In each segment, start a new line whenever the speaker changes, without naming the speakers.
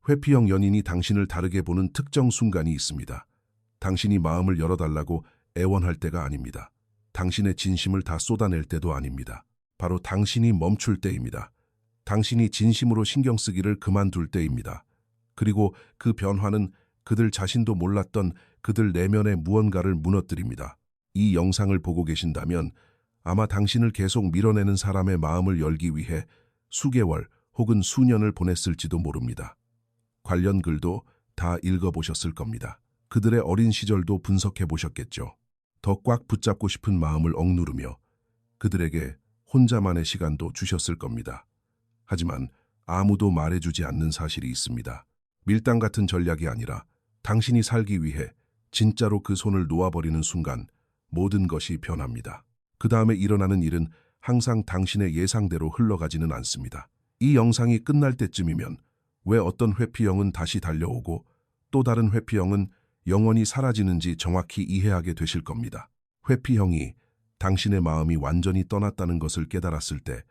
회피형 연인이 당신을 다르게 보는 특정 순간이 있습니다. 당신이 마음을 열어달라고 애원할 때가 아닙니다. 당신의 진심을 다 쏟아낼 때도 아닙니다. 바로 당신이 멈출 때입니다. 당신이 진심으로 신경 쓰기를 그만둘 때입니다. 그리고 그 변화는 그들 자신도 몰랐던 그들 내면의 무언가를 무너뜨립니다. 이 영상을 보고 계신다면 아마 당신을 계속 밀어내는 사람의 마음을 열기 위해 수개월 혹은 수년을 보냈을지도 모릅니다. 관련 글도 다 읽어보셨을 겁니다. 그들의 어린 시절도 분석해 보셨겠죠. 더 꽉 붙잡고 싶은 마음을 억누르며 그들에게 혼자만의 시간도 주셨을 겁니다. 하지만 아무도 말해주지 않는 사실이 있습니다. 밀당 같은 전략이 아니라 당신이 살기 위해 진짜로 그 손을 놓아버리는 순간 모든 것이 변합니다. 그 다음에 일어나는 일은 항상 당신의 예상대로 흘러가지는 않습니다. 이 영상이 끝날 때쯤이면 왜 어떤 회피형은 다시 달려오고 또 다른 회피형은 영원히 사라지는지 정확히 이해하게 되실 겁니다. 회피형이 당신의 마음이 완전히 떠났다는 것을 깨달았을 때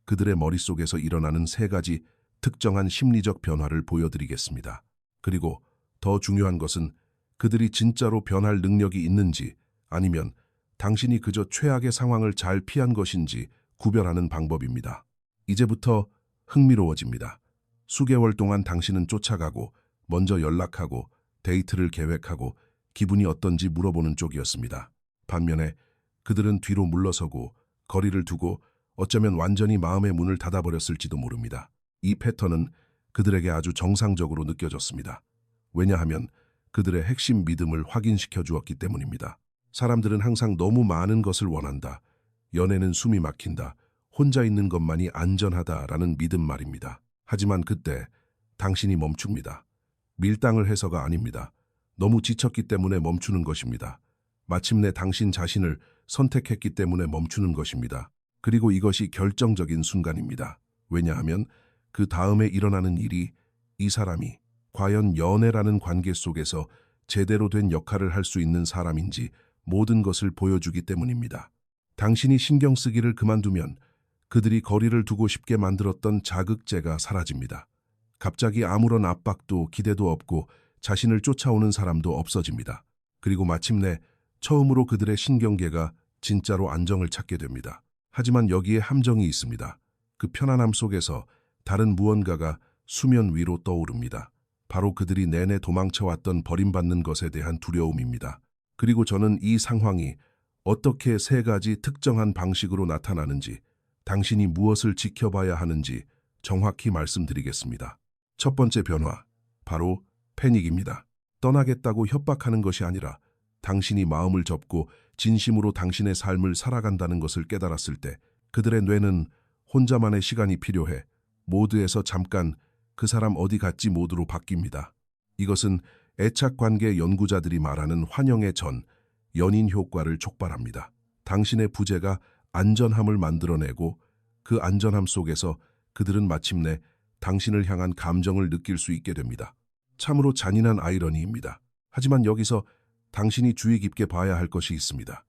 그들의 머릿속에서 일어나는 세 가지 특정한 심리적 변화를 보여드리겠습니다. 그리고 더 중요한 것은 그들이 진짜로 변할 능력이 있는지 아니면 당신이 그저 최악의 상황을 잘 피한 것인지 구별하는 방법입니다. 이제부터 흥미로워집니다. 수개월 동안 당신은 쫓아가고 먼저 연락하고 데이트를 계획하고 기분이 어떤지 물어보는 쪽이었습니다. 반면에 그들은 뒤로 물러서고 거리를 두고 어쩌면 완전히 마음의 문을 닫아버렸을지도 모릅니다. 이 패턴은 그들에게 아주 정상적으로 느껴졌습니다. 왜냐하면 그들의 핵심 믿음을 확인시켜 주었기 때문입니다. 사람들은 항상 너무 많은 것을 원한다. 연애는 숨이 막힌다. 혼자 있는 것만이 안전하다라는 믿음 말입니다. 하지만 그때 당신이 멈춥니다. 밀당을 해서가 아닙니다. 너무 지쳤기 때문에 멈추는 것입니다. 마침내 당신 자신을 선택했기 때문에 멈추는 것입니다. 그리고 이것이 결정적인 순간입니다. 왜냐하면 그 다음에 일어나는 일이 이 사람이 과연 연애라는 관계 속에서 제대로 된 역할을 할 수 있는 사람인지 모든 것을 보여주기 때문입니다. 당신이 신경 쓰기를 그만두면 그들이 거리를 두고 싶게 만들었던 자극제가 사라집니다. 갑자기 아무런 압박도 기대도 없고 자신을 쫓아오는 사람도 없어집니다. 그리고 마침내 처음으로 그들의 신경계가 진짜로 안정을 찾게 됩니다. 하지만 여기에 함정이 있습니다. 그 편안함 속에서 다른 무언가가 수면 위로 떠오릅니다. 바로 그들이 내내 도망쳐왔던 버림받는 것에 대한 두려움입니다. 그리고 저는 이 상황이 어떻게 세 가지 특정한 방식으로 나타나는지, 당신이 무엇을 지켜봐야 하는지 정확히 말씀드리겠습니다. 첫 번째 변화, 바로 패닉입니다. 떠나겠다고 협박하는 것이 아니라 당신이 마음을 접고 진심으로 당신의 삶을 살아간다는 것을 깨달았을 때 그들의 뇌는 혼자만의 시간이 필요해 모드에서 잠깐 그 사람 어디 갔지 모드로 바뀝니다. 이것은 애착관계 연구자들이 말하는 환영의 전, 연인 효과를 촉발합니다. 당신의 부재가 안전함을 만들어내고 그 안전함 속에서 그들은 마침내 당신을 향한 감정을 느낄 수 있게 됩니다. 참으로 잔인한 아이러니입니다. 하지만 여기서 당신이 주의 깊게 봐야 할 것이 있습니다.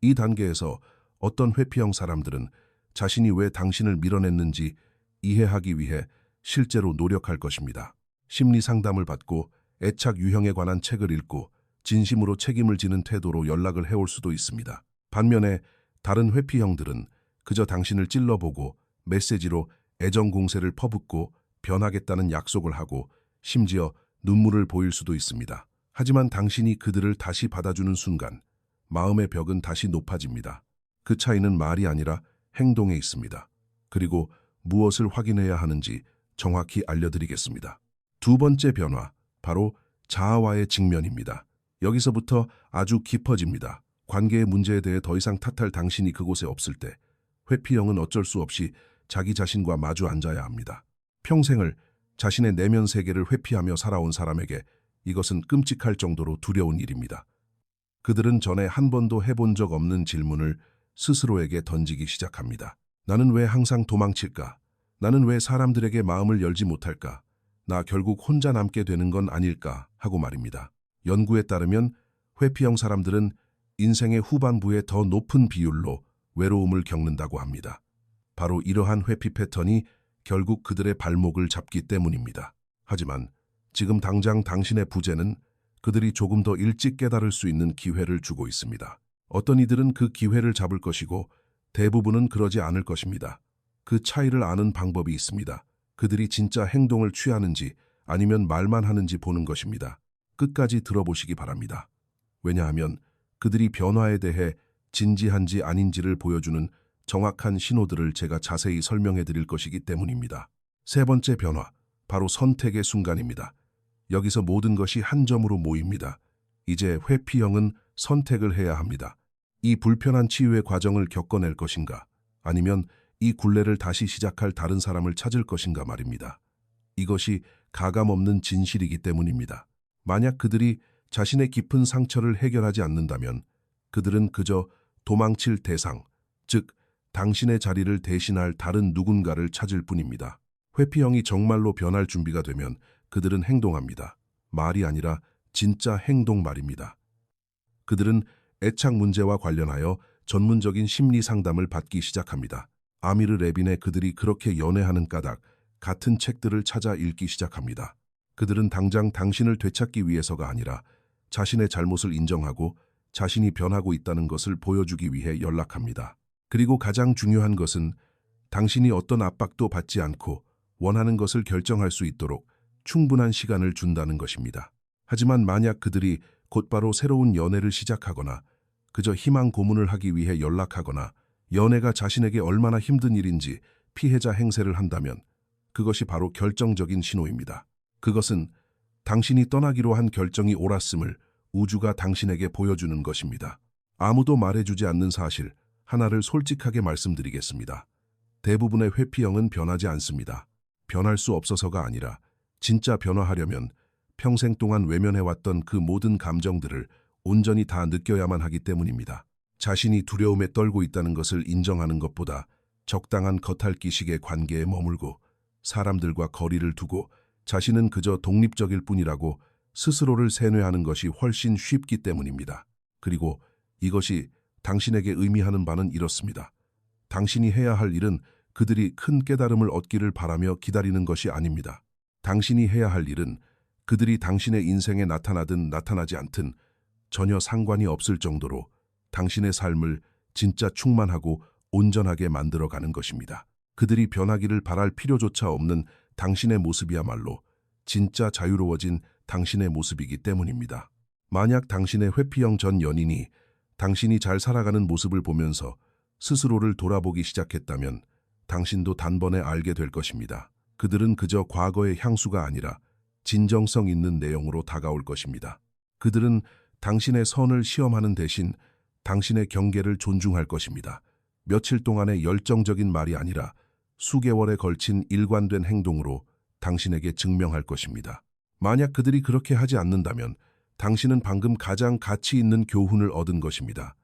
이 단계에서 어떤 회피형 사람들은 자신이 왜 당신을 밀어냈는지 이해하기 위해 실제로 노력할 것입니다. 심리 상담을 받고 애착 유형에 관한 책을 읽고 진심으로 책임을 지는 태도로 연락을 해올 수도 있습니다. 반면에 다른 회피형들은 그저 당신을 찔러보고 메시지로 애정 공세를 퍼붓고 변하겠다는 약속을 하고 심지어 눈물을 보일 수도 있습니다. 하지만 당신이 그들을 다시 받아주는 순간 마음의 벽은 다시 높아집니다. 그 차이는 말이 아니라 행동에 있습니다. 그리고 무엇을 확인해야 하는지 정확히 알려드리겠습니다. 두 번째 변화, 바로 자아와의 직면입니다. 여기서부터 아주 깊어집니다. 관계의 문제에 대해 더 이상 탓할 당신이 그곳에 없을 때 회피형은 어쩔 수 없이 자기 자신과 마주 앉아야 합니다. 평생을 자신의 내면 세계를 회피하며 살아온 사람에게 이것은 끔찍할 정도로 두려운 일입니다. 그들은 전에 한 번도 해본 적 없는 질문을 스스로에게 던지기 시작합니다. 나는 왜 항상 도망칠까? 나는 왜 사람들에게 마음을 열지 못할까? 나 결국 혼자 남게 되는 건 아닐까? 하고 말입니다. 연구에 따르면 회피형 사람들은 인생의 후반부에 더 높은 비율로 외로움을 겪는다고 합니다. 바로 이러한 회피 패턴이 결국 그들의 발목을 잡기 때문입니다. 하지만 지금 당장 당신의 부재는 그들이 조금 더 일찍 깨달을 수 있는 기회를 주고 있습니다. 어떤 이들은 그 기회를 잡을 것이고 대부분은 그러지 않을 것입니다. 그 차이를 아는 방법이 있습니다. 그들이 진짜 행동을 취하는지 아니면 말만 하는지 보는 것입니다. 끝까지 들어보시기 바랍니다. 왜냐하면 그들이 변화에 대해 진지한지 아닌지를 보여주는 정확한 신호들을 제가 자세히 설명해 드릴 것이기 때문입니다. 세 번째 변화, 바로 선택의 순간입니다. 여기서 모든 것이 한 점으로 모입니다. 이제 회피형은 선택을 해야 합니다. 이 불편한 치유의 과정을 겪어낼 것인가, 아니면 이 굴레를 다시 시작할 다른 사람을 찾을 것인가 말입니다. 이것이 가감없는 진실이기 때문입니다. 만약 그들이 자신의 깊은 상처를 해결하지 않는다면 그들은 그저 도망칠 대상, 즉 당신의 자리를 대신할 다른 누군가를 찾을 뿐입니다. 회피형이 정말로 변할 준비가 되면 그들은 행동합니다. 말이 아니라 진짜 행동 말입니다. 그들은 애착 문제와 관련하여 전문적인 심리 상담을 받기 시작합니다. 아미르 레빈의 그들이 그렇게 연애하는 까닭, 같은 책들을 찾아 읽기 시작합니다. 그들은 당장 당신을 되찾기 위해서가 아니라 자신의 잘못을 인정하고 자신이 변하고 있다는 것을 보여주기 위해 연락합니다. 그리고 가장 중요한 것은 당신이 어떤 압박도 받지 않고 원하는 것을 결정할 수 있도록 충분한 시간을 준다는 것입니다. 하지만 만약 그들이 곧바로 새로운 연애를 시작하거나 그저 희망 고문을 하기 위해 연락하거나 연애가 자신에게 얼마나 힘든 일인지 피해자 행세를 한다면 그것이 바로 결정적인 신호입니다. 그것은 당신이 떠나기로 한 결정이 옳았음을 우주가 당신에게 보여주는 것입니다. 아무도 말해주지 않는 사실 하나를 솔직하게 말씀드리겠습니다. 대부분의 회피형은 변하지 않습니다. 변할 수 없어서가 아니라 진짜 변화하려면 평생 동안 외면해왔던 그 모든 감정들을 온전히 다 느껴야만 하기 때문입니다. 자신이 두려움에 떨고 있다는 것을 인정하는 것보다 적당한 겉핥기식의 관계에 머물고 사람들과 거리를 두고 자신은 그저 독립적일 뿐이라고 스스로를 세뇌하는 것이 훨씬 쉽기 때문입니다. 그리고 이것이 당신에게 의미하는 바는 이렇습니다. 당신이 해야 할 일은 그들이 큰 깨달음을 얻기를 바라며 기다리는 것이 아닙니다. 당신이 해야 할 일은 그들이 당신의 인생에 나타나든 나타나지 않든 전혀 상관이 없을 정도로 당신의 삶을 진짜 충만하고 온전하게 만들어가는 것입니다. 그들이 변하기를 바랄 필요조차 없는 당신의 모습이야말로 진짜 자유로워진 당신의 모습이기 때문입니다. 만약 당신의 회피형 전 연인이 당신이 잘 살아가는 모습을 보면서 스스로를 돌아보기 시작했다면 당신도 단번에 알게 될 것입니다. 그들은 그저 과거의 향수가 아니라 진정성 있는 내용으로 다가올 것입니다. 그들은 당신의 선을 시험하는 대신 당신의 경계를 존중할 것입니다. 며칠 동안의 열정적인 말이 아니라 수개월에 걸친 일관된 행동으로 당신에게 증명할 것입니다. 만약 그들이 그렇게 하지 않는다면 당신은 방금 가장 가치 있는 교훈을 얻은 것입니다.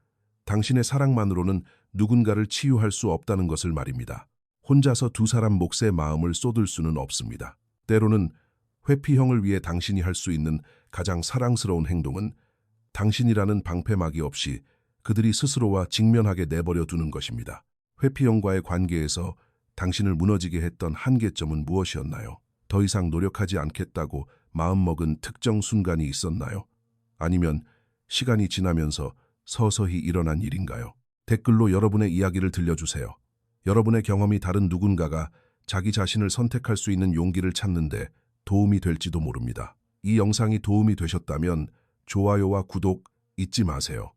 당신의 사랑만으로는 누군가를 치유할 수 없다는 것을 말입니다. 혼자서 두 사람 몫의 마음을 쏟을 수는 없습니다. 때로는 회피형을 위해 당신이 할 수 있는 가장 사랑스러운 행동은 당신이라는 방패막이 없이 그들이 스스로와 직면하게 내버려 두는 것입니다. 회피형과의 관계에서 당신을 무너지게 했던 한계점은 무엇이었나요? 더 이상 노력하지 않겠다고 마음먹은 특정 순간이 있었나요? 아니면 시간이 지나면서 서서히 일어난 일인가요? 댓글로 여러분의 이야기를 들려주세요. 여러분의 경험이 다른 누군가가 자기 자신을 선택할 수 있는 용기를 찾는데 도움이 될지도 모릅니다. 이 영상이 도움이 되셨다면 좋아요와 구독 잊지 마세요.